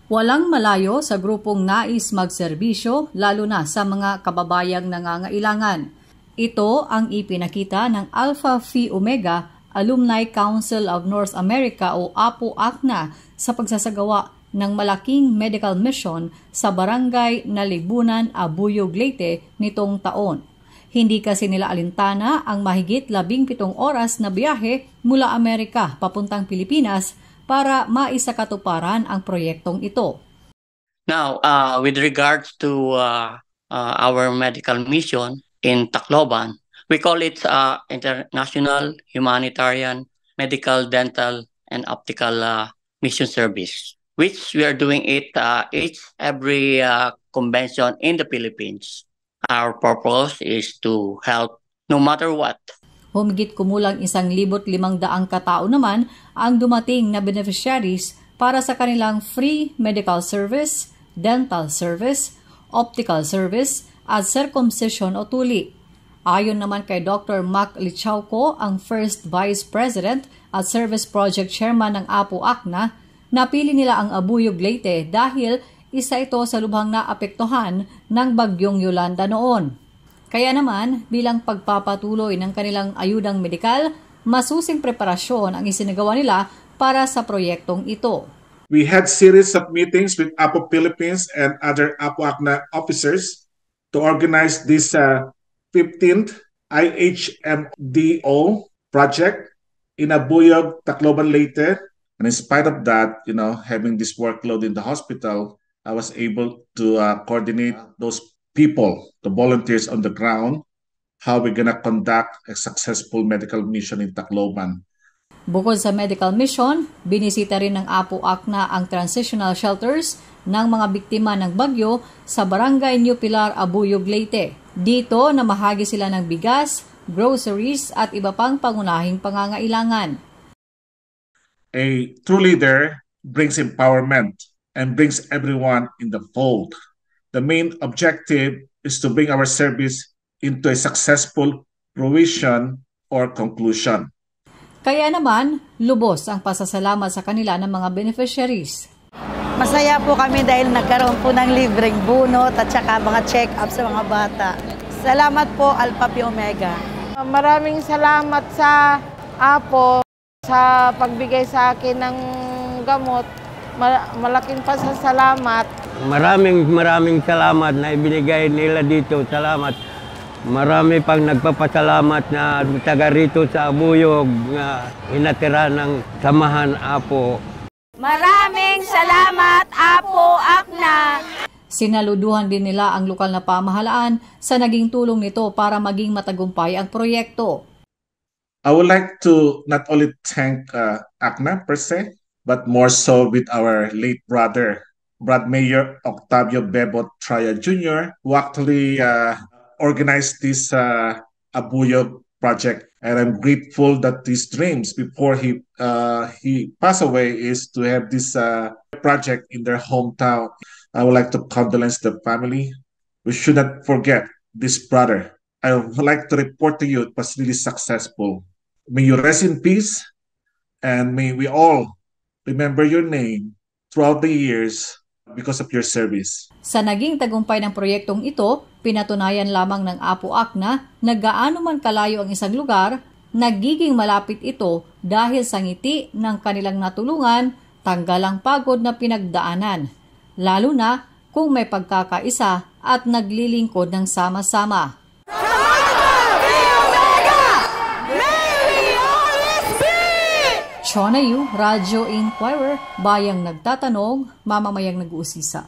Walang malayo sa grupong nais magserbisyo lalo na sa mga kababayang nangangailangan. Ito ang ipinakita ng Alpha Phi Omega Alumni Council of North America o APO-ACNA sa pagsasagawa ng malaking medical mission sa barangay Nalibunan, Abuyog, Leyte nitong taon. Hindi kasi nila alintana ang mahigit 17 oras na biyahe mula Amerika papuntang Pilipinas para maisakatuparan ang proyektong ito. Now, with regards to our medical mission in Tacloban, we call it International Humanitarian Medical, Dental, and Optical Mission Service, which we are doing it every convention in the Philippines. Our purpose is to help no matter what. Humigit kumulang 1,500 katao naman ang dumating na beneficiaries para sa kanilang free medical service, dental service, optical service at circumcision o tuli. Ayon naman kay Dr. Mac Lichauco, ang First Vice President at Service Project Chairman ng APO-ACNA, napili nila ang Abuyog, Leyte dahil isa ito sa lubhang naapektuhan ng bagyong Yolanda noon. Kaya naman, bilang pagpapatuloy ng kanilang ayudang medikal, masusing preparasyon ang isinagawa nila para sa proyektong ito. We had series of meetings with APO Philippines and other APO-ACNA officers to organize this 15th IHMDO project in Abuyog, Tacloban, Leyte. And in spite of that, having this workload in the hospital, I was able to coordinate those people, the volunteers on the ground, how we're gonna conduct a successful medical mission in Tacloban. Bukod sa medical mission, binisita rin ng APO-ACNA ang transitional shelters ng mga biktima ng bagyo sa Barangay New Pilar, Abuyog, Leyte. Dito namahagi sila ng bigas, groceries at iba pang pangunahing pangangailangan. A true leader brings empowerment and brings everyone in the fold. The main objective is to bring our service into a successful fruition or conclusion. Kaya naman, lubos ang pasasalamat sa kanila ng mga beneficiaries. Masaya po kami dahil nagkaroon po ng libreng bunot at saka mga check-up sa mga bata. Salamat po, Alpha Phi Omega. Maraming salamat sa APO sa pagbigay sa akin ng gamot. Malaking pasasalamat. Maraming salamat na ibinigay nila dito. Salamat. Marami pang nagpapasalamat na taga rito sa Abuyog na inatira ng samahan APO. Maraming salamat, APO-ACNA! Sinaluduhan din nila ang lokal na pamahalaan sa naging tulong nito para maging matagumpay ang proyekto. I would like to not only thank ACNA per se, but more so with our late brother, Brad Mayor Octavio Bebot Traya Jr., who actually organized this Abuyog project. And I'm grateful that his dreams before he passed away is to have this project in their hometown. I would like to condolence the family. We should not forget this brother. I would like to report to you it was really successful. May you rest in peace, and may we all remember your name throughout the years because of your service. Sa naging tagumpay ng proyektong ito, pinatunayan lamang ng APO-ACNA na gaano man kalayo ang isang lugar, nagiging malapit ito dahil sa ngiti ng kanilang natulungan, tanggal ang pagod na pinagdaanan, lalo na kung may pagkakaisa at naglilingkod ng sama-sama. Chona Yu, Radyo Inquirer, bayang nagtatanong, mamamayang nag-uusisa.